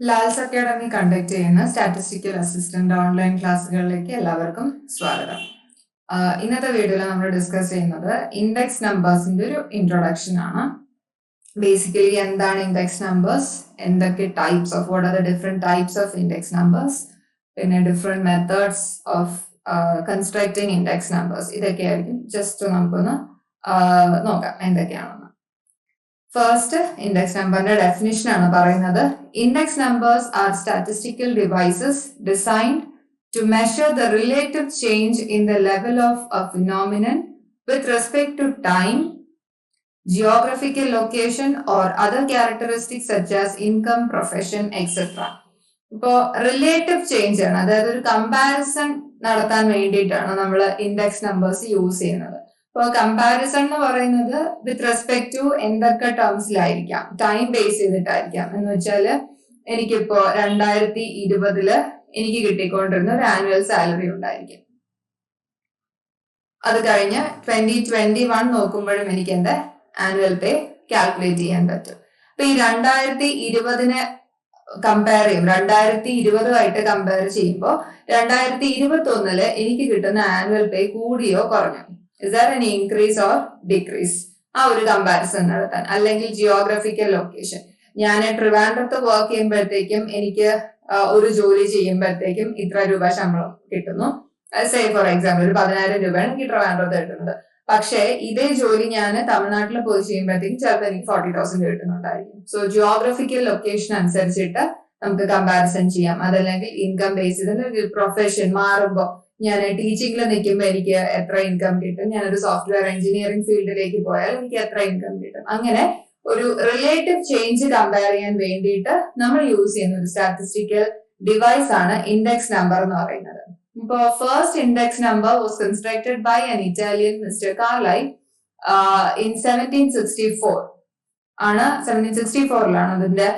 Lal's academy conduct ചെയ്യുന്ന statistical assistant online ക്ലാസ്സുകളിലേക്ക് എല്ലാവർക്കും സ്വാഗതം. ഇന്നത്തെ വീഡിയോയിൽ നമ്മൾ ഡിസ്കസ് ചെയ്യുന്നത് ഇൻഡെക്സ് നമ്പേഴ്സിന്റെ ഒരു ഇൻട്രൊഡക്ഷൻ ആണ്. ബേസിക്കലി എന്താണ് ഇൻഡെക്സ് നമ്പേഴ്സ്, എന്തൊക്കെ types of what are the different types of index numbers, പിന്നെ different methods of constructing index numbers, ഇതൊക്കെ ആയിരിക്കും. ജസ്റ്റ് നമുക്കൊന്ന് നോക്കാം എന്തൊക്കെയാണെന്ന്. ഫസ്റ്റ് ഇൻഡെക്സ് നമ്പറിന്റെ ഡെഫിനിഷൻ ആണ് പറയുന്നത്. Index numbers are statistical devices designed to measure the relative change in the level of a phenomenon with respect to time, geographical location or other characteristics such as income, profession, etc. ഇപ്പോൾ relative change ആണ്, അതായത് ഒരു comparison നടത്താൻ വേണ്ടിയിട്ടാണ് നമ്മൾ index numbers use ചെയ്യുന്നത്. ഇപ്പോൾ comparison എന്ന് പറയുന്നത് വിത്ത് റെസ്പെക്ട് ടു എന്തൊക്കെ ടേംസിലായിരിക്കാം, ടൈം ബേസ് ചെയ്തിട്ടായിരിക്കാം. എന്ന് വെച്ചാൽ എനിക്കിപ്പോ 2020 എനിക്ക് കിട്ടിക്കൊണ്ടിരുന്ന ഒരു ആനുവൽ സാലറി ഉണ്ടായിരിക്കും. അത് കഴിഞ്ഞ് 2021 നോക്കുമ്പോഴും എനിക്ക് എന്റെ ആനുവൽ പേ കാൽക്കുലേറ്റ് ചെയ്യാൻ പറ്റും. അപ്പൊ ഈ 2020 കമ്പയർ ചെയ്യും, 2020 കമ്പയർ ചെയ്യുമ്പോൾ 2021 എനിക്ക് കിട്ടുന്ന ആനുവൽ പേ കൂടിയോ കുറഞ്ഞോ, is there any increase or decrease, ആ ഒരു കമ്പാരിസൺ നടത്താൻ. അല്ലെങ്കിൽ ജിയോഗ്രഫിക്കൽ ലൊക്കേഷൻ, ഞാൻ ട്രിവാൻഡ്രത്ത് വർക്ക് ചെയ്യുമ്പോഴത്തേക്കും എനിക്ക് ഒരു ജോലി ചെയ്യുമ്പോഴത്തേക്കും ഇത്ര രൂപ ശമ്പളം കിട്ടുന്നു. സേ ഫോർ എക്സാമ്പിൾ ഒരു 10,000 രൂപയാണ് എനിക്ക് ട്രിവാൻഡ്രത്ത് കിട്ടുന്നത്. പക്ഷേ ഇതേ ജോലി ഞാൻ തമിഴ്നാട്ടിൽ പോയി ചെയ്യുമ്പോഴത്തേക്കും ചിലപ്പോൾ എനിക്ക് 40,000 കിട്ടുന്നുണ്ടായിരിക്കും. സോ ജിയോഗ്രഫിക്കൽ ലൊക്കേഷൻ അനുസരിച്ചിട്ട് നമുക്ക് കമ്പാരിസൺ ചെയ്യാം. അതല്ലെങ്കിൽ ഇൻകം ബേസ് ചെയ്ത് പ്രൊഫഷൻ മാറുമ്പോൾ, ഞാൻ ടീച്ചിങ്ങിൽ നിൽക്കുമ്പോൾ എനിക്ക് എത്ര ഇൻകം കിട്ടും, ഞാനൊരു സോഫ്റ്റ്വെയർ എഞ്ചിനീയറിംഗ് ഫീൽഡിലേക്ക് പോയാൽ എനിക്ക് എത്ര ഇൻകം കിട്ടും, അങ്ങനെ ഒരു റിലേറ്റീവ് ചേഞ്ച് കമ്പയർ ചെയ്യാൻ വേണ്ടിയിട്ട് നമ്മൾ യൂസ് ചെയ്യുന്ന ഒരു സ്റ്റാറ്റിസ്റ്റിക്കൽ ഡിവൈസ് ആണ് ഇൻഡെക്സ് നമ്പർ എന്ന് പറയുന്നത്. ഇപ്പോൾ first index number was constructed by an Italian mister Carlyle in 1764 ആണ്. 1764 അതിന്റെ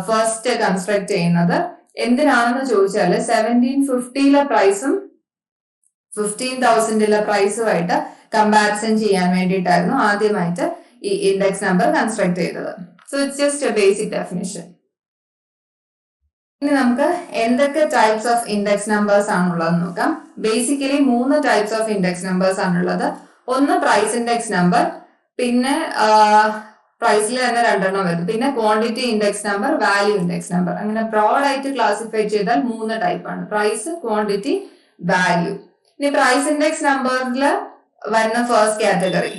ഫസ്റ്റ് കൺസ്ട്രക്ട് ചെയ്യുന്നത്. എന്തിനാണെന്ന് ചോദിച്ചാൽ 1750 പ്രൈസും 15,000 പ്രൈസുമായിട്ട് കമ്പാരിസൺ ചെയ്യാൻ വേണ്ടിയിട്ടായിരുന്നു ആദ്യമായിട്ട് ഈ ഇൻഡെക്സ് നമ്പർ കൺസ്ട്രക്ട് ചെയ്തത്. So it's just A basic definition. ഇനി നമുക്ക് എന്തൊക്കെ ടൈപ്സ് ഓഫ് ഇൻഡെക്സ് നമ്പേഴ്സ് ആണുള്ളത് നോക്കാം. Basically 3 types of index numbers ആണുള്ളത്. ഒന്ന് പ്രൈസ് ഇൻഡെക്സ് നമ്പർ, പിന്നെ പ്രൈസിൽ തന്നെ 2 വരും, പിന്നെ quantity index number, value index number. അങ്ങനെ ബ്രോഡ് ആയിട്ട് ക്ലാസിഫൈ ചെയ്താൽ 3 ടൈപ്പാണ്: പ്രൈസ്, ക്വാണ്ടിറ്റി, വാല്യൂ. ഇനി പ്രൈസ് ഇൻഡെക്സ് നമ്പറിൽ വരുന്ന first category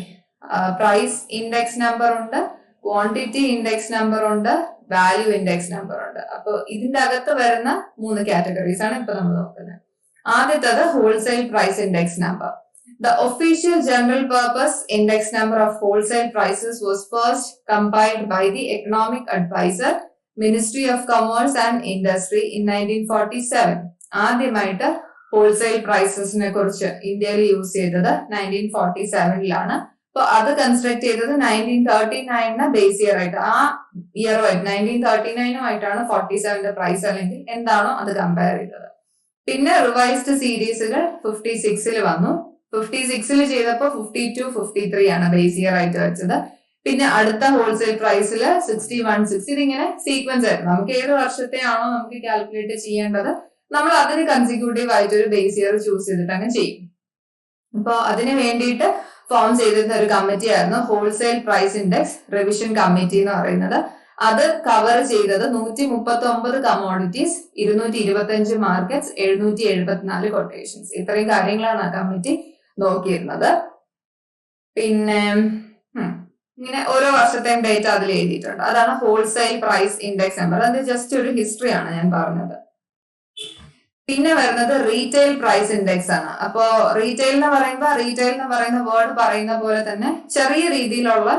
price index number ഉണ്ട്, ക്വാണ്ടിറ്റി ഇൻഡെക്സ് നമ്പർ ഉണ്ട്, വാല്യൂ ഇൻഡെക്സ് നമ്പർ ഉണ്ട്. അപ്പൊ ഇതിന്റെ അകത്ത് വരുന്ന 3 കാറ്റഗറീസ് ആണ് ഇപ്പൊ നമ്മൾ നോക്കുന്നത്. ആദ്യത്തത് wholesale price index number. The official general purpose index number of wholesale prices was first compiled by the Economic Advisor, Ministry of Commerce and Industry in 1947. ആദ്യമായിട്ട് ഹോൾസെയിൽ പ്രൈസസിനെ കുറിച്ച് ഇന്ത്യയിൽ യൂസ് ചെയ്തത് 1947 അപ്പൊ അത് കൺസ്ട്രക്ട് ചെയ്തത് 1939 ബേസ് ഇയർ ആയിട്ട്, ആ ഇയറുമായിട്ട് 1939 47 price അല്ലെങ്കിൽ എന്താണോ അത് കമ്പയർ ചെയ്തത്. പിന്നെ റിവൈസ്ഡ് സീരീസുകൾ 56 വന്നു. 56 ചെയ്തപ്പോൾ 52, 53 ആണ് ബേസ് ഇയർ ആയിട്ട് വെച്ചത്. പിന്നെ അടുത്ത ഹോൾസെയിൽ പ്രൈസിൽ 61, 60. ഇതിങ്ങനെ സീക്വൻസ് ആയിരുന്നു. നമുക്ക് ഏത് വർഷത്തെ ആണോ നമുക്ക് കാൽക്കുലേറ്റ് ചെയ്യേണ്ടത്, നമ്മൾ അതിന് കൺസിക്യൂട്ടീവ് ആയിട്ട് ഒരു ബേസ് ഇയർ ചൂസ് ചെയ്തിട്ട് അങ്ങ് ചെയ്യും. അപ്പോൾ അതിന് വേണ്ടിയിട്ട് ഫോം ചെയ്തിരുന്ന ഒരു കമ്മിറ്റി ആയിരുന്നു wholesale price index revision committee എന്ന് പറയുന്നത്. അത് കവർ ചെയ്തത് 139 കമോഡിറ്റീസ്, 225 മാർക്കറ്റ്സ്, 774 കൊട്ടേഷൻസ്. ഇത്രയും കാര്യങ്ങളാണ് ആ കമ്മിറ്റി നോക്കിയിരുന്നത്. പിന്നെ ഇങ്ങനെ ഓരോ വർഷത്തെയും ഡേറ്റ അതിൽ എഴുതിയിട്ടുണ്ട്. അതാണ് ഹോൾസെയിൽ പ്രൈസ് ഇൻഡെക്സ് നമ്പർ. അതിന്റെ ജസ്റ്റ് ഒരു ഹിസ്റ്ററിയാണ് ഞാൻ പറഞ്ഞത്. പിന്നെ വരുന്നത് റീറ്റെയിൽ പ്രൈസ് ഇൻഡെക്സ് ആണ്. അപ്പോ റീറ്റെയിൽ എന്ന് പറയുന്ന വേർഡ് പറയുന്ന പോലെ തന്നെ ചെറിയ രീതിയിലുള്ള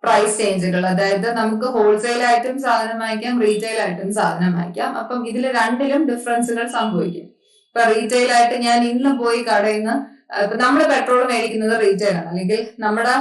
പ്രൈസ് ചേഞ്ചുകൾ, അതായത് നമുക്ക് ഹോൾസെയിൽ ആയിട്ടും സാധനം വാങ്ങിക്കാം, റീറ്റെയിൽ ആയിട്ടും സാധനം വാങ്ങിക്കാം. അപ്പം ഇതിൽ രണ്ടിലും ഡിഫറൻസുകൾ സംഭവിക്കും. ഇപ്പൊ റീറ്റെയിൽ ആയിട്ട് ഞാൻ ഇന്ന് പോയി കടയിൽ നിന്ന് ഇപ്പൊ നമ്മൾ പെട്രോൾ മേടിക്കുന്നത് റീറ്റെയിൽ ആണ്, അല്ലെങ്കിൽ നമ്മുടെ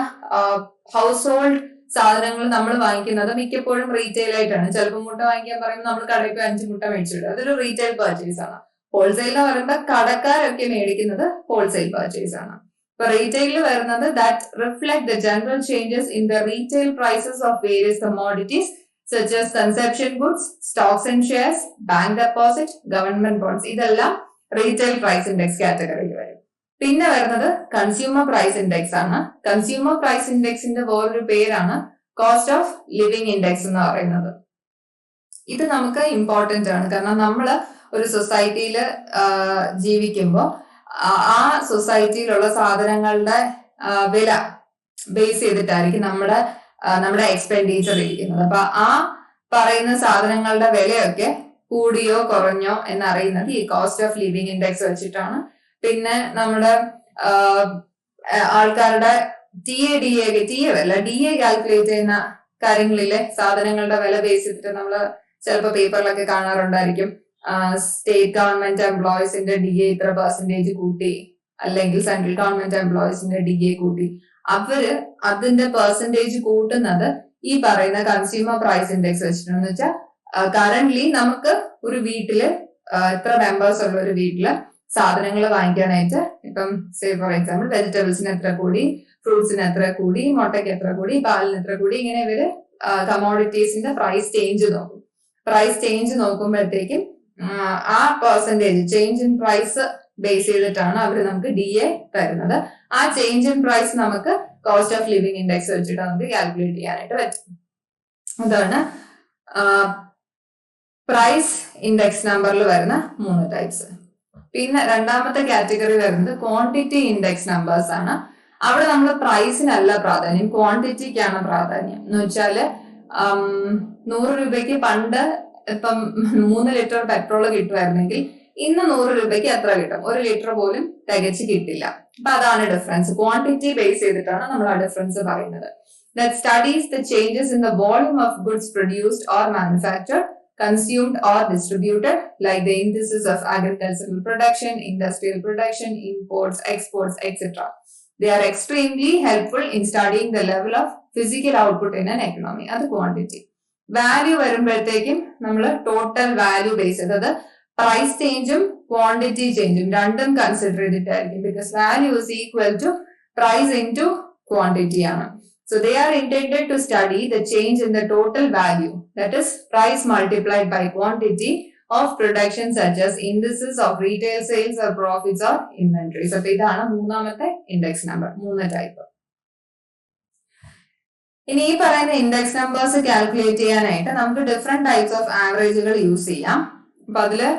ഹൗസ് ഹോൾഡ് സാധനങ്ങൾ നമ്മൾ വാങ്ങിക്കുന്നത് മിക്കപ്പോഴും റീറ്റെയിൽ ആയിട്ടാണ്. ചിലപ്പോൾ മുട്ട വാങ്ങിക്കാൻ പറയുമ്പോൾ നമ്മൾ കടയിൽ പോയി 5 മുട്ട മേടിച്ചിടും, അതൊരു റീറ്റെയിൽ പർച്ചേസ് ആണ്. ഹോൾസെയിൽ എന്ന് പറയുമ്പോൾ കടക്കാരൊക്കെ മേടിക്കുന്നത് ഹോൾസെയിൽ പർച്ചേസ് ആണ്. ഇപ്പൊ റീറ്റെയിലിൽ വരുന്നത് that reflect the general changes in the retail prices of various commodities such as consumption goods, stocks and shares, bank deposit, government bonds. ഇതെല്ലാം റീറ്റെയിൽ പ്രൈസ് ഇൻഡെക്സ് കാറ്റഗറിയിൽ വരും. പിന്നെ വരുന്നത് കൺസ്യൂമർ പ്രൈസ് ഇൻഡെക്സ് ആണ്. കൺസ്യൂമർ പ്രൈസ് ഇൻഡെക്സിന്റെ വേറൊരു പേരാണ് cost of living index എന്ന് പറയുന്നത്. ഇത് നമുക്ക് ഇമ്പോർട്ടന്റ് ആണ്, കാരണം നമ്മൾ ഒരു സൊസൈറ്റിയിൽ ജീവിക്കുമ്പോൾ ആ സൊസൈറ്റിയിലുള്ള സാധനങ്ങളുടെ വില ബേസ് ചെയ്തിട്ടായിരിക്കും നമ്മുടെ എക്സ്പെൻഡിച്ചർ ഇരിക്കുന്നത്. അപ്പൊ ആ പറയുന്ന സാധനങ്ങളുടെ വിലയൊക്കെ കൂടിയോ കുറഞ്ഞോ എന്നറിയുന്നത് ഈ കോസ്റ്റ് ഓഫ് ലിവിംഗ് ഇൻഡെക്സ് വെച്ചിട്ടാണ്. പിന്നെ നമ്മുടെ ആൾക്കാരുടെ ടി എ കാൽക്കുലേറ്റ് ചെയ്യുന്ന കാര്യങ്ങളിലെ സാധനങ്ങളുടെ വില ബേസ് ചെയ്തിട്ട് നമ്മൾ ചിലപ്പോൾ പേപ്പറിലൊക്കെ കാണാറുണ്ടായിരിക്കും. സ്റ്റേറ്റ് ഗവൺമെന്റ് എംപ്ലോയീസിന്റെ DA ഇത്ര പെർസെന്റേജ് കൂട്ടി, അല്ലെങ്കിൽ സെൻട്രൽ ഗവൺമെന്റ് എംപ്ലോയീസിന്റെ DA കൂട്ടി. അവര് അതിന്റെ പെർസെന്റേജ് കൂട്ടുന്നത് ഈ പറയുന്ന കൺസ്യൂമർ പ്രൈസ് ഇൻഡെക്സ് വെച്ചിട്ടെന്ന് വെച്ചാൽ കറന്റ്ലി നമുക്ക് ഒരു വീട്ടില് എത്ര മെമ്പേഴ്സ് ഉള്ള ഒരു വീട്ടില് സാധനങ്ങൾ വാങ്ങിക്കാനായിട്ട്, ഇപ്പം സേ ഫോർ എക്സാമ്പിൾ വെജിറ്റബിൾസിന് എത്ര കൂടി, ഫ്രൂട്ട്സിന് എത്ര കൂടി, മുട്ടയ്ക്ക് എത്ര കൂടി, പാലിന് എത്ര കൂടി, ഇങ്ങനെ ഇവര് കമോഡിറ്റീസിന്റെ പ്രൈസ് ചേഞ്ച് നോക്കും. പ്രൈസ് ചേഞ്ച് നോക്കുമ്പോഴത്തേക്കും ആ percentage change in price base ചെയ്തിട്ടാണ് അവർ നമുക്ക് DA തരുന്നത്. ആ ചേഞ്ച് ഇൻ പ്രൈസ് നമുക്ക് കോസ്റ്റ് ഓഫ് ലിവിംഗ് ഇൻഡെക്സ് വെച്ചിട്ട് നമുക്ക് കാൽക്കുലേറ്റ് ചെയ്യാനായിട്ട് പറ്റും. അതാണ് പ്രൈസ് ഇൻഡെക്സ് നമ്പറിൽ വരുന്ന 3 ടൈപ്സ്. പിന്നെ രണ്ടാമത്തെ കാറ്റഗറി വരുന്നത് ക്വാണ്ടിറ്റി ഇൻഡെക്സ് നമ്പേഴ്സ് ആണ്. അവിടെ നമ്മൾ പ്രൈസിനല്ല പ്രാധാന്യം, ക്വാണ്ടിറ്റിക്കാണ് പ്രാധാന്യം. എന്ന് വെച്ചാല് 100 രൂപയ്ക്ക് പണ്ട് ഇപ്പം 3 ലിറ്റർ പെട്രോൾ കിട്ടുമായിരുന്നെങ്കിൽ ഇന്ന് 100 രൂപയ്ക്ക് എത്ര കിട്ടും? 1 ലിറ്റർ പോലും തികച്ച് കിട്ടില്ല. അപ്പൊ അതാണ് ഡിഫറൻസ്. ക്വാണ്ടിറ്റി ബേസ് ചെയ്തിട്ടാണ് നമ്മൾ ആ ഡിഫറൻസ് പറയുന്നത്. That studies the changes in the volume of goods produced or manufactured, consumed or distributed, like the indices of agricultural production, industrial production, imports, exports, etc. They are extremely helpful in studying the level of physical output in an economy. അത് quantity. Value വരുമ്പോഴത്തേക്കും നമ്മൾ total value base ചെയ്തത് price ചേഞ്ചും quantity ചേഞ്ചും രണ്ടും consider ചെയ്തിട്ടായിരിക്കും. Because value is equal to price into quantity ആണ്. So they are intended to study the change in the total value, that is price multiplied by quantity of production, such as indices of retail sales or profits or inventories. So ഇതാണ് മൂന്നാമത്തെ index number. 3 type. ഇനി ഈ പറയുന്ന index numbers calculate ചെയ്യാനായിട്ട് നമുക്ക് different types of ആവറേജുകൾ use ചെയ്യാം. അപ്പൊ അതില്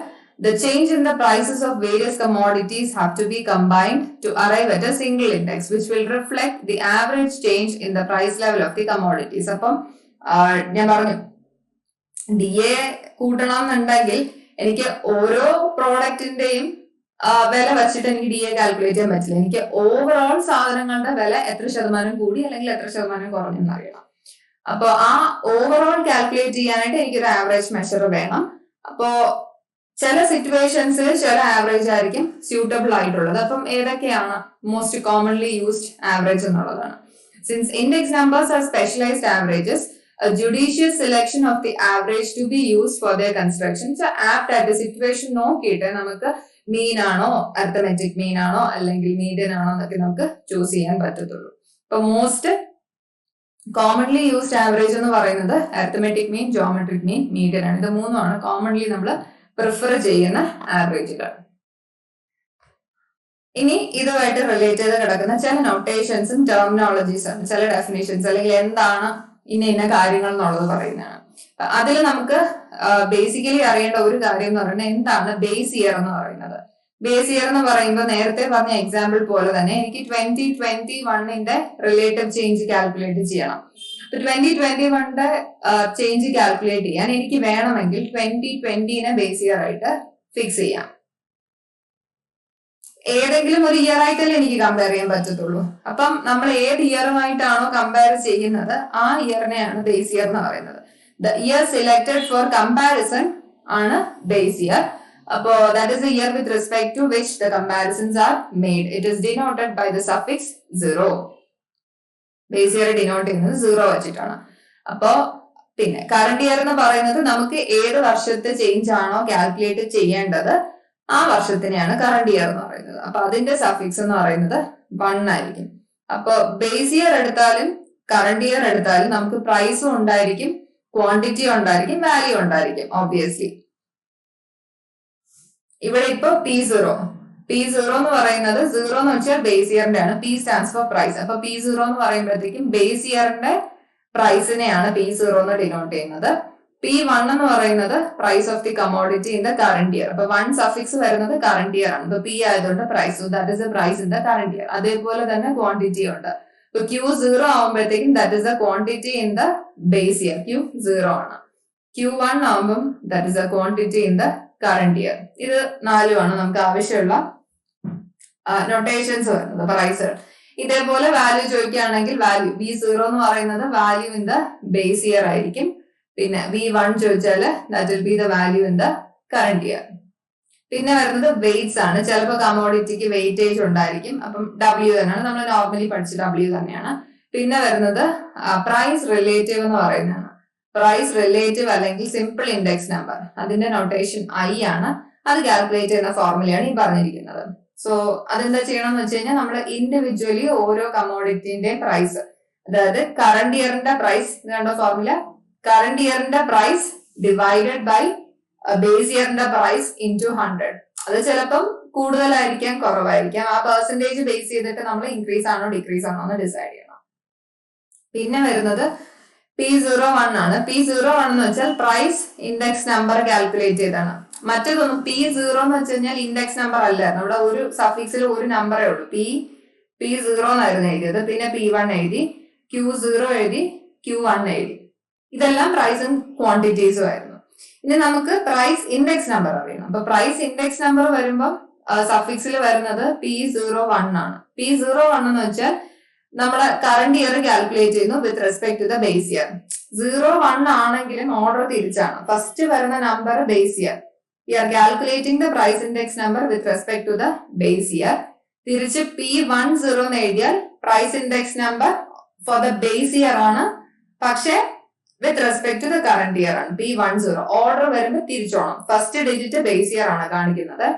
the change in the prices of various commodities have to be combined to arrive at a single index, which will reflect the average change in the price level of the commodities. അപ്പം ഞാൻ പറഞ്ഞു DA കൂട്ടണം എന്നുണ്ടെങ്കിൽ എനിക്ക് ഓരോ പ്രോഡക്റ്റിന്റെയും വില വെച്ചിട്ട് എനിക്ക് DA കാൽക്കുലേറ്റ് ചെയ്യാൻ പറ്റില്ല. എനിക്ക് ഓവറോൾ സാധനങ്ങളുടെ വില എത്ര ശതമാനം കൂടി അല്ലെങ്കിൽ എത്ര ശതമാനം കുറഞ്ഞെന്ന് അറിയണം. അപ്പൊ ആ ഓവറോൾ കാൽക്കുലേറ്റ് ചെയ്യാനായിട്ട് എനിക്കൊരു ആവറേജ് മെഷർ വേണം. അപ്പോ ചില സിറ്റുവേഷൻസിൽ ചില ആവറേജ് ആയിരിക്കും സ്യൂട്ടബിൾ ആയിട്ടുള്ളത്. അപ്പം ഏതൊക്കെയാണ് മോസ്റ്റ് കോമൺലി യൂസ്ഡ് ആവറേജ് എന്നുള്ളതാണ്. Since index numbers R specialised averages, a judicious selection of the average to be used for their construction. So apt ആയിട്ട് സിറ്റുവേഷൻ നോക്കിയിട്ട് നമുക്ക് മീൻ ആണോ അരിത്തമെറ്റിക് മീൻ ആണോ അല്ലെങ്കിൽ മീഡിയൻ ആണോ എന്നൊക്കെ നമുക്ക് ചൂസ് ചെയ്യാൻ പറ്റത്തുള്ളൂ. ഇപ്പൊ മോസ്റ്റ് കോമൺലി യൂസ്ഡ് ആവറേജ് എന്ന് പറയുന്നത് arithmetic mean, geometric mean, median ആണ്. ഇത് മൂന്നുമാണ് കോമൺലി നമ്മൾ പ്രിഫർ ചെയ്യുന്ന ആവറേജുകൾ. ഇനി ഇതുമായിട്ട് റിലേറ്റ് ചെയ്ത് കിടക്കുന്ന ചില നൊട്ടേഷൻസും ടെർമിനോളജീസും ചില ഡെഫിനേഷൻസ് അല്ലെങ്കിൽ എന്താണ് ഇന്ന കാര്യങ്ങൾ എന്നുള്ളത് പറയുന്നതാണ്. അതിൽ നമുക്ക് ബേസിക്കലി അറിയേണ്ട ഒരു കാര്യം എന്ന് പറയുന്നത് എന്താണ് ബേസ് ഇയർ എന്ന് പറയുന്നത്. ബേസ് ഇയർ എന്ന് പറയുമ്പോൾ നേരത്തെ പറഞ്ഞ എക്സാമ്പിൾ പോലെ തന്നെ എനിക്ക് 2021 റിലേറ്റീവ് ചേഞ്ച് കാൽക്കുലേറ്റ് ചെയ്യണം. 2021 ചേഞ്ച് കാൽക്കുലേറ്റ് ചെയ്യാൻ എനിക്ക് വേണമെങ്കിൽ 2020 ബേസ് ഇയർ ആയിട്ട് ഫിക്സ് ചെയ്യാം. ഏതെങ്കിലും ഒരു ഇയർ ആയിട്ടല്ലേ എനിക്ക് കമ്പയർ ചെയ്യാൻ പറ്റത്തുള്ളൂ. അപ്പം നമ്മൾ ഏത് ഇയറുമായിട്ടാണോ കമ്പയർ ചെയ്യുന്നത് ആ ഇയറിനെയാണ് ബേസ് ഇയർ എന്ന് പറയുന്നത്. The year selected for comparison ആണ് ബേസ് ഇയർ. അപ്പോ that is the year with respect to which the comparisons are made. It is denoted by the suffix 0. Base year denote ചെയ്യുന്നത് 0 വെച്ചിട്ടാണ്. അപ്പോ പിന്നെ കറണ്ട് ഇയർ എന്ന് പറയുന്നത് നമുക്ക് ഏത് വർഷത്തെ ചേഞ്ച് ആണോ കാൽക്കുലേറ്റ് ചെയ്യേണ്ടത് ആ വർഷത്തിനെയാണ് കറണ്ട് ഇയർ എന്ന് പറയുന്നത്. അപ്പൊ അതിന്റെ സഫിക്സ് എന്ന് പറയുന്നത് 1 ആയിരിക്കും. അപ്പൊ ബേസ് ഇയർ എടുത്താലും കറണ്ട് ഇയർ എടുത്താലും നമുക്ക് പ്രൈസും ഉണ്ടായിരിക്കും ക്വാണ്ടിറ്റി ഉണ്ടായിരിക്കും, വാല്യൂ ഉണ്ടായിരിക്കും ഓബ്വിയസ്ലി. ഇവിടെ ഇപ്പൊ P0 എന്ന് പറയുന്നത് 0 എന്ന് വെച്ചാൽ ബേസ് ഇയറിന്റെ ആണ്. P stands for price. അപ്പൊ P0 എന്ന് പറയുമ്പോഴത്തേക്കും ബേസ് ഇയറിന്റെ പ്രൈസിനെയാണ് P0 എന്ന് ഡിനോട്ട് ചെയ്യുന്നത്. P1 എന്ന് പറയുന്നത് price of the commodity in the current year. അപ്പൊ 1 സഫിക്സ് വരുന്നത് കറന്റ് ഇയർ ആണ്. ഇപ്പൊ P ആയതുകൊണ്ട് price, that is the price in the current year. അതേപോലെ തന്നെ ക്വാണ്ടിറ്റി ഉണ്ട്. ഇപ്പൊ Q0 ആവുമ്പോഴത്തേക്കും that is the quantity in the base year, Q0 ആണ്. Q1 ആവുമ്പോൾ that is the quantity in the current year. ഇത് 4ആണ് നമുക്ക് ആവശ്യമുള്ള നൊട്ടേഷൻസ് വരുന്നത് പ്രൈസ്. ഇതേപോലെ വാല്യൂ ചോദിക്കുകയാണെങ്കിൽ വാല്യൂ V0 എന്ന് പറയുന്നത് value in the base year ആയിരിക്കും. പിന്നെ V1 ചോദിച്ചാല് that will B the value in the current year. പിന്നെ വരുന്നത് വെയിറ്റ്സ് ആണ്. ചിലപ്പോൾ കമോഡിറ്റിക്ക് വെയിറ്റേജ് ഉണ്ടായിരിക്കും, അപ്പം W തന്നെയാണ്, നമ്മൾ നോർമലി പഠിച്ച W തന്നെയാണ്. പിന്നെ വരുന്നത് പ്രൈസ് റിലേറ്റീവ് എന്ന് പറയുന്നതാണ്. പ്രൈസ് റിലേറ്റീവ് അല്ലെങ്കിൽ സിമ്പിൾ ഇൻഡെക്സ് നമ്പർ, അതിന്റെ നൊട്ടേഷൻ I ആണ്. അത് കാൽക്കുലേറ്റ് ചെയ്യുന്ന ഫോർമുലയാണ് ഈ പറഞ്ഞിരിക്കുന്നത്. സോ അതെന്താ ചെയ്യണം എന്ന് വെച്ച് കഴിഞ്ഞാൽ നമ്മൾ ഇൻഡിവിജ്വലി ഓരോ കമോഡിറ്റിന്റെ പ്രൈസ്, അതായത് കറന്റ് ഇയറിന്റെ പ്രൈസ്, ഇതാണ്ടോ ഫോർമുല, കറന്റ് ഇയറിന്റെ പ്രൈസ് ഡിവൈഡഡ് ബൈ ബേസ് ഇയറിന്റെ പ്രൈസ് ഇൻറ്റു 100. അത് ചിലപ്പം കൂടുതലായിരിക്കാം, കുറവായിരിക്കാം. ആ പെർസെന്റേജ് ബേസ് ചെയ്തിട്ട് നമ്മൾ ഇൻക്രീസ് ആണോ ഡിക്രീസ് ആണോ എന്ന് ഡിസൈഡ് ചെയ്യണം. പിന്നെ വരുന്നത് P01 ആണ്. P01 എന്ന് വെച്ചാൽ പ്രൈസ് ഇൻഡെക്സ് നമ്പർ കാൽക്കുലേറ്റ് ചെയ്താണ്. മറ്റേതൊന്നും P0 എന്ന് വെച്ച് കഴിഞ്ഞാൽ ഇൻഡെക്സ് നമ്പർ അല്ല, നമ്മുടെ ഒരു സഫിക്സിൽ ഒരു നമ്പറേ ഉള്ളൂ. P0 എന്നായിരുന്നു എഴുതിയത്. പിന്നെ P1 എഴുതി, Q0 എഴുതി, Q1 എഴുതി. ഇതെല്ലാം പ്രൈസും ക്വാണ്ടിറ്റീസും ആയിരുന്നു. ഇനി നമുക്ക് പ്രൈസ് ഇൻഡെക്സ് നമ്പർ അറിയണം. അപ്പൊ പ്രൈസ് ഇൻഡെക്സ് നമ്പർ വരുമ്പോൾ സഫിക്സിൽ വരുന്നത് P01 ആണ്. P01 എന്ന് വെച്ചാൽ നമ്മുടെ കറന്റ് ഇയർ കാൽക്കുലേറ്റ് ചെയ്യുന്നു with respect to the base year. 01 ആണെങ്കിലും ഓർഡർ തിരിച്ചാണ്. ഫസ്റ്റ് വരുന്ന number base year. We are calculating the price index number with respect to the base year. തിരിച്ച് P10 എന്ന് എഴുതിയാൽ price index number for the base year ആണ്, പക്ഷെ with respect to the current year ആണ്. P10 order വരുമ്പോൾ തിരിച്ചോണം. First digit base year ആണ് കാണിക്കുന്നത്.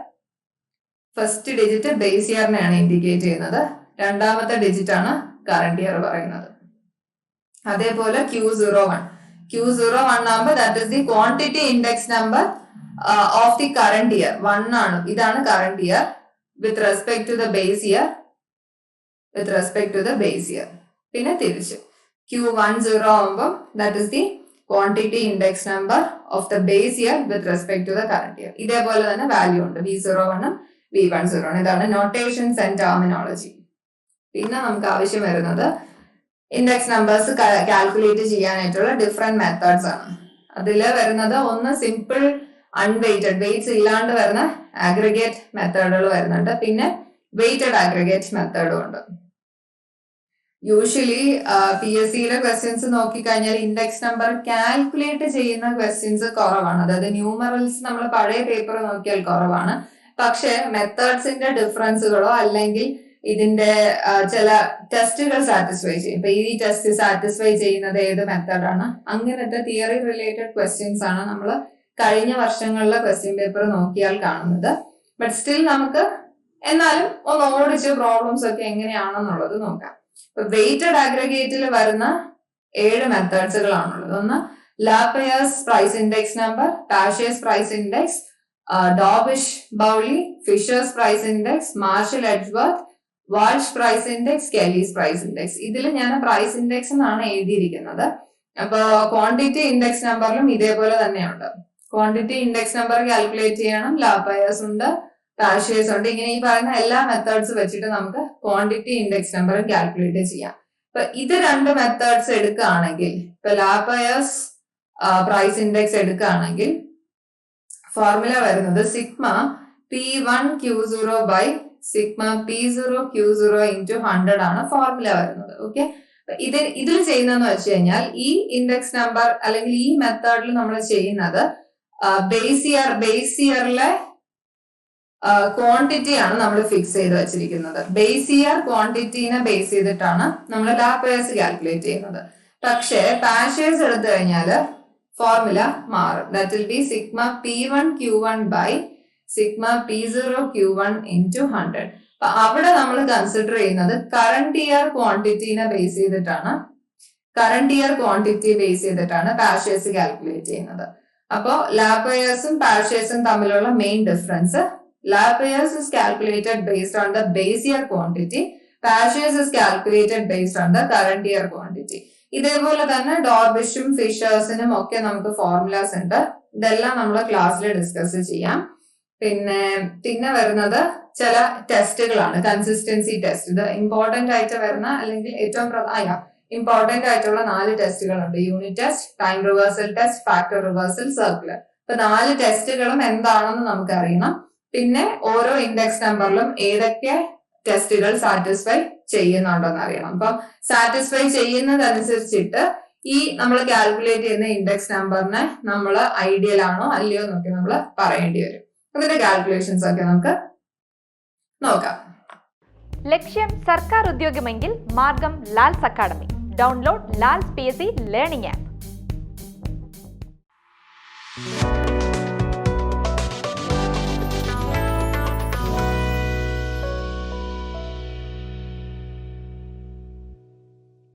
ഫസ്റ്റ് ഡിജിറ്റ് ബേസ് ഇയറിനെയാണ് ഇൻഡിക്കേറ്റ് ചെയ്യുന്നത്. രണ്ടാമത്തെ ഡിജിറ്റ് ആണ് കറന്റ് ഇയർ പറയുന്നത്. അതേപോലെ Q01 ആകുമ്പോൾ that is the quantity index number of the current year. 1 ആണ്. ഇതാണ് current year with respect to the base year, with respect to the base year. പിന്നെ തിരിച്ച് Q10 ആകുമ്പോൾ that is the quantity index number of the base year with respect to the current year. ഇതേപോലെ തന്നെ value ഉണ്ട്. V01 V10. ഇതാണ് notations and terminology. പിന്നെ നമുക്ക് ആവശ്യം വരുന്നത് ഇൻഡെക്സ് നമ്പേഴ്സ് കാൽക്കുലേറ്റ് ചെയ്യാനായിട്ടുള്ള ഡിഫറെന്റ് മെത്തേഡ്സ് ആണ്. അതിൽ വരുന്നത് ഒന്ന് സിമ്പിൾ അൺവെയ്റ്റഡ്, വെയ്റ്റ്സ് ഇല്ലാണ്ട് വരുന്ന ആഗ്രിഗേറ്റ് മെത്തേഡുകൾ വരുന്നുണ്ട്. പിന്നെ വെയ്റ്റഡ് ആഗ്രിഗേറ്റ് മെത്തേഡും ഉണ്ട്. യൂഷ്വലി PSCയിലെ ക്വസ്റ്റ്യൻസ് നോക്കിക്കഴിഞ്ഞാൽ ഇൻഡെക്സ് നമ്പർ കാൽക്കുലേറ്റ് ചെയ്യുന്ന ക്വസ്റ്റ്യൻസ് കുറവാണ്. അതായത് ന്യൂമറൽസ് നമ്മൾ പഴയ പേപ്പർ നോക്കിയാൽ കുറവാണ്. പക്ഷെ മെത്തേഡ്സിന്റെ ഡിഫറൻസുകളോ അല്ലെങ്കിൽ ഇതിന്റെ ചില ടെസ്റ്റുകൾ സാറ്റിസ്ഫൈ ചെയ്യും. ഇപ്പൊ ഈ ടെസ്റ്റ് സാറ്റിസ്ഫൈ ചെയ്യുന്നത് ഏത് മെത്തേഡാണ്, അങ്ങനത്തെ തിയറി റിലേറ്റഡ് ക്വസ്റ്റ്യൻസ് ആണ് നമ്മൾ കഴിഞ്ഞ വർഷങ്ങളിലെ ക്വസ്റ്റ്യൻ പേപ്പർ നോക്കിയാൽ കാണുന്നത്. ബട്ട് സ്റ്റിൽ നമുക്ക് എന്നാലും ഒന്ന് ഓടിച്ച് പ്രോബ്ലംസ് ഒക്കെ എങ്ങനെയാണെന്നുള്ളത് നോക്കാം. ഇപ്പൊ വെയ്റ്റഡ് ആഗ്രിഗേറ്റിൽ വരുന്ന 7 മെത്തേഡ്സുകളാണുള്ളത്. ഒന്ന് Laspeyres price index number, Paasche's price index, Dorbish Bowley, Fisher's price index, Marshall Edgeworth, Walsh price index, Kelly's price index. ഇതിൽ ഞാൻ പ്രൈസ് ഇൻഡെക്സ് എന്നാണ് എഴുതിയിരിക്കുന്നത്. അപ്പൊ ക്വാണ്ടിറ്റി ഇൻഡെക്സ് നമ്പറിലും ഇതേപോലെ തന്നെയുണ്ട്. ക്വാണ്ടിറ്റി ഇൻഡെക്സ് നമ്പർ കാൽക്കുലേറ്റ് ചെയ്യണം. ലാപ്പയേഴ്സ് ഉണ്ട്, പാഷേഴ്സ് ഉണ്ട്. ഇങ്ങനെ ഈ പറയുന്ന എല്ലാ മെത്തേഡ്സ് വെച്ചിട്ട് നമുക്ക് ക്വാണ്ടിറ്റി ഇൻഡെക്സ് നമ്പറും കാൽക്കുലേറ്റ് ചെയ്യാം. ഇപ്പൊ ഇത് 2 മെത്തേഡ്സ് എടുക്കുകയാണെങ്കിൽ, ഇപ്പൊ ലാപ്പയേഴ്സ് പ്രൈസ് ഇൻഡെക്സ് എടുക്കുകയാണെങ്കിൽ ഫോർമുല വരുന്നത് sigma P1Q0 by sigma P0Q0 into 100 ആണ് ഫോർമുല വരുന്നത്. ഓക്കെ, ഇതിൽ ചെയ്യുന്നതെന്ന് വെച്ച് കഴിഞ്ഞാൽ ഈ ഇൻഡെക്സ് നമ്പർ അല്ലെങ്കിൽ ഈ മെത്തേഡിൽ നമ്മൾ ചെയ്യുന്നത് ബേസ് ഇയറിലെ ക്വാണ്ടിറ്റി ആണ് നമ്മൾ ഫിക്സ് ചെയ്ത് വെച്ചിരിക്കുന്നത്. ബേസ് ഇയർ ക്വാണ്ടിറ്റീനെ ബേസ് ചെയ്തിട്ടാണ് നമ്മൾ ലാപ്പയേഴ്സ് കാൽക്കുലേറ്റ് ചെയ്യുന്നത്. പക്ഷേ പാഷേഴ്സ് എടുത്തു കഴിഞ്ഞാൽ ഫോർമുല മാറും. That will be sigma P1Q1 by sigma P0Q1 into 100. അപ്പൊ അവിടെ നമ്മൾ കൺസിഡർ ചെയ്യുന്നത് കറന്റ് ഇയർ ക്വാണ്ടിറ്റീനെ ബേസ് ചെയ്തിട്ടാണ് കറണ്ട് ഇയർ ക്വാണ്ടിറ്റി ബേസ് ചെയ്തിട്ടാണ് പാർഷ്യസ് കാൽക്കുലേറ്റ് ചെയ്യുന്നത്. അപ്പോൾ ലാബ് പെയേഴ്സും പാർഷ്യസും തമ്മിലുള്ള main difference, Laspeyres is calculated based on the base year quantity, Paasche's is calculated based on the current year quantity. ഇതേപോലെ തന്നെ ഡോർബിഷും ഫിഷേഴ്സിനും ഒക്കെ നമുക്ക് ഫോർമുലാസ് ഉണ്ട്. ഇതെല്ലാം നമ്മൾ ക്ലാസ്സിൽ ഡിസ്കസ് ചെയ്യാം. പിന്നെ വരുന്നത് ചില ടെസ്റ്റുകളാണ്, കൺസിസ്റ്റൻസി ടെസ്റ്റ്. ഇത് ഇമ്പോർട്ടന്റ് ആയിട്ട് വരുന്ന അല്ലെങ്കിൽ ഏറ്റവും ഇമ്പോർട്ടന്റ് ആയിട്ടുള്ള 4 ടെസ്റ്റുകളുണ്ട്. Unit test, time reversal test, factor reversal, circular. ഇപ്പൊ 4 ടെസ്റ്റുകളും എന്താണെന്ന് നമുക്ക് അറിയണം. പിന്നെ ഓരോ ഇൻഡെക്സ് നമ്പറിലും ഏതൊക്കെ ടെസ്റ്റുകൾ സാറ്റിസ്ഫൈ ചെയ്യുന്നുണ്ടെന്ന് അറിയണം. അപ്പം സാറ്റിസ്ഫൈ ചെയ്യുന്നതനുസരിച്ചിട്ട് ഈ നമ്മൾ കാൽക്കുലേറ്റ് ചെയ്യുന്ന ഇൻഡെക്സ് നമ്പറിനെ നമ്മൾ ഐഡിയൽ ആണോ അല്ലയോ എന്നൊക്കെ നമ്മൾ പറയേണ്ടി വരും. അതിന്റെ കാൽക്കുലേഷൻസ് ഒക്കെ നമുക്ക് നോക്കാം. ലക്ഷ്യം സർക്കാർ ഉദ്യോഗമെങ്കിൽ മാർഗം Lal's academy. Download Lal's PSC learning app.